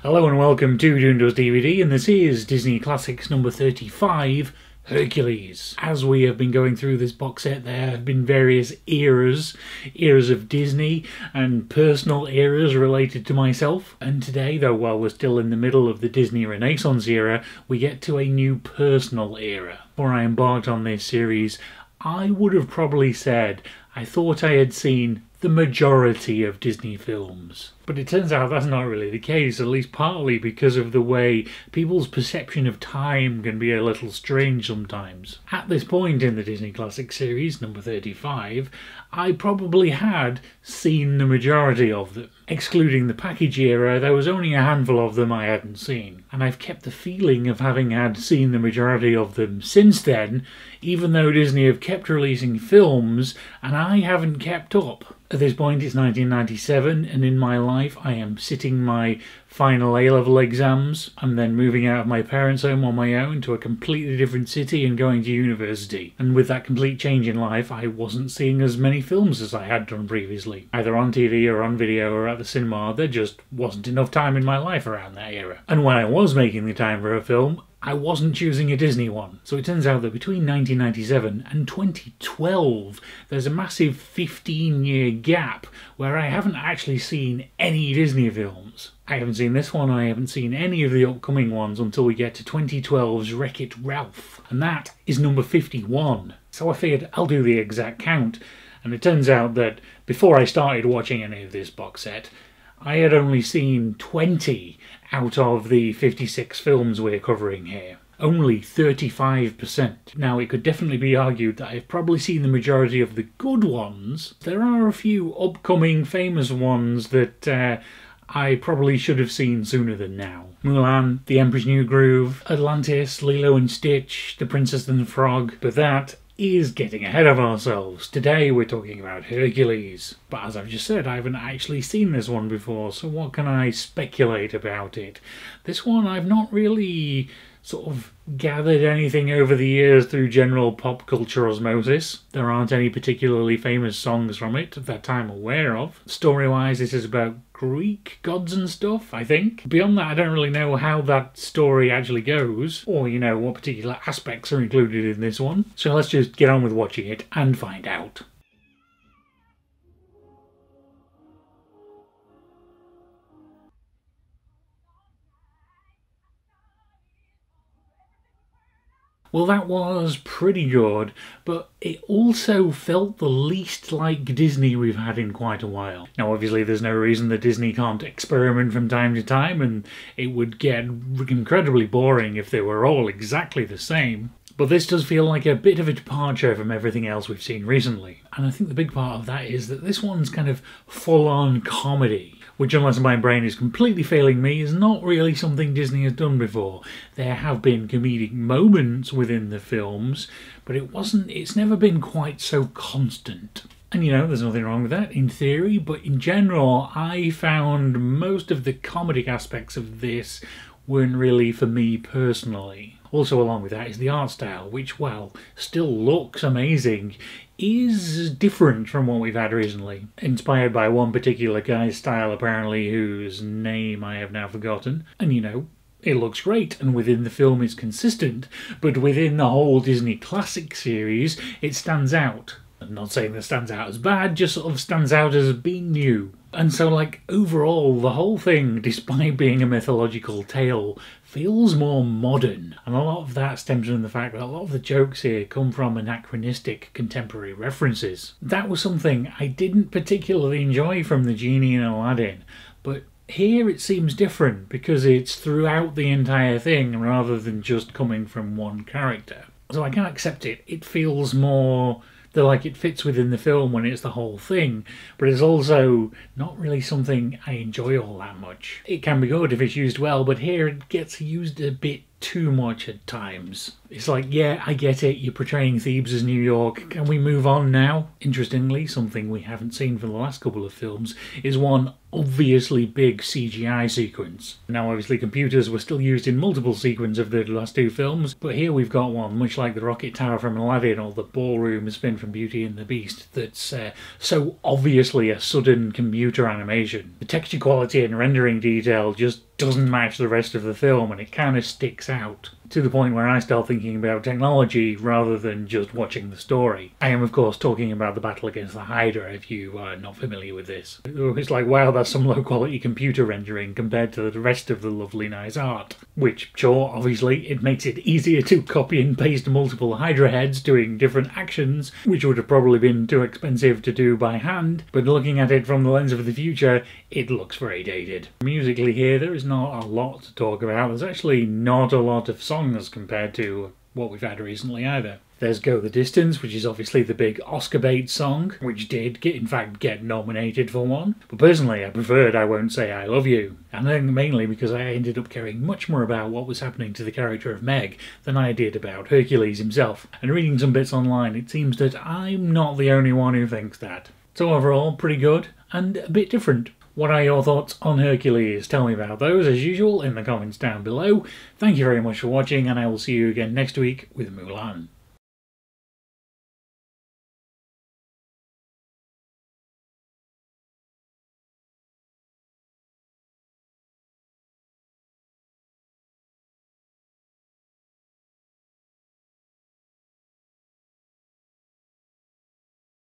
Hello and welcome to Doondo's DVD, and this is Disney Classics number 35, Hercules. As we have been going through this box set, there have been various eras of Disney and personal eras related to myself. And today, though, while we're still in the middle of the Disney Renaissance era, we get to a new personal era. Before I embarked on this series, I would have probably said I thought I had seen the majority of Disney films. But it turns out that's not really the case, at least partly because of the way people's perception of time can be a little strange sometimes. At this point in the Disney Classic series, number 35, I probably had seen the majority of them. Excluding the package era, there was only a handful of them I hadn't seen. And I've kept the feeling of having had seen the majority of them since then, even though Disney have kept releasing films, and I haven't kept up. At this point it's 1997, and in my life I am sitting my final A-level exams. I'm then moving out of my parents' home on my own to a completely different city and going to university. And with that complete change in life, I wasn't seeing as many films as I had done previously. Either on TV or on video or at the cinema, there just wasn't enough time in my life around that era. And when I was making the time for a film, I wasn't choosing a Disney one. So it turns out that between 1997 and 2012, there's a massive 15-year gap where I haven't actually seen any Disney films. I haven't seen this one, I haven't seen any of the upcoming ones until we get to 2012's Wreck-It Ralph. And that is number 51. So I figured I'll do the exact count. And it turns out that before I started watching any of this box set, I had only seen 20 out of the 56 films we're covering here. Only 35%. Now, it could definitely be argued that I've probably seen the majority of the good ones. There are a few upcoming famous ones that I probably should have seen sooner than now. Mulan, The Emperor's New Groove, Atlantis, Lilo and Stitch, The Princess and the Frog, but that is getting ahead of ourselves. Today we're talking about Hercules. But as I've just said, I haven't actually seen this one before, so what can I speculate about it? This one I've not really sort of gathered anything over the years through general pop culture osmosis. There aren't any particularly famous songs from it that I'm aware of. Story-wise, this is about Greek gods and stuff, I think. Beyond that, I don't really know how that story actually goes, or, you know, what particular aspects are included in this one. So let's just get on with watching it and find out. Well, that was pretty good, but it also felt the least like Disney we've had in quite a while. Now, obviously, there's no reason that Disney can't experiment from time to time, and it would get incredibly boring if they were all exactly the same. But this does feel like a bit of a departure from everything else we've seen recently. And I think the big part of that is that this one's kind of full-on comedy, which, unless my brain is completely failing me, is not really something Disney has done before. There have been comedic moments within the films, but it's never been quite so constant. And, you know, there's nothing wrong with that in theory, but in general, I found most of the comedic aspects of this weren't really for me personally. Also along with that is the art style, which, while still looks amazing, is different from what we've had recently. Inspired by one particular guy's style, apparently, whose name I have now forgotten. And, you know, it looks great, and within the film it's consistent, but within the whole Disney Classic series, it stands out. I'm not saying that stands out as bad, just sort of stands out as being new. And so, like, overall, the whole thing, despite being a mythological tale, feels more modern. And a lot of that stems from the fact that a lot of the jokes here come from anachronistic contemporary references. That was something I didn't particularly enjoy from The Genie in Aladdin, but here it seems different because it's throughout the entire thing rather than just coming from one character. So I can accept it. It feels more like it fits within the film when it's the whole thing, but it's also not really something I enjoy all that much. It can be good if it's used well, but here it gets used a bit too much at times. It's like, yeah, I get it, you're portraying Thebes as New York, can we move on now? Interestingly, something we haven't seen for the last couple of films is one obviously big CGI sequence. Now obviously computers were still used in multiple sequences of the last two films, but here we've got one, much like the rocket tower from Aladdin or the ballroom spin from Beauty and the Beast, that's so obviously a sudden computer animation. The texture quality and rendering detail just doesn't match the rest of the film, and it kind of sticks out, to the point where I start thinking about technology rather than just watching the story. I am of course talking about the battle against the Hydra, if you are not familiar with this. It's like, wow, that's some low quality computer rendering compared to the rest of the lovely nice art. Which, sure, obviously it makes it easier to copy and paste multiple Hydra heads doing different actions, which would have probably been too expensive to do by hand, but looking at it from the lens of the future, it looks very dated. Musically here, there is not a lot to talk about. There's actually not a lot of songs compared to what we've had recently either. There's Go the Distance, which is obviously the big Oscar bait song, which did in fact get nominated for one. But personally, I preferred I Won't Say I Love You. And then mainly because I ended up caring much more about what was happening to the character of Meg than I did about Hercules himself. And reading some bits online, it seems that I'm not the only one who thinks that. So overall, pretty good, and a bit different. What are your thoughts on Hercules? Tell me about those, as usual, in the comments down below. Thank you very much for watching, and I will see you again next week with Mulan.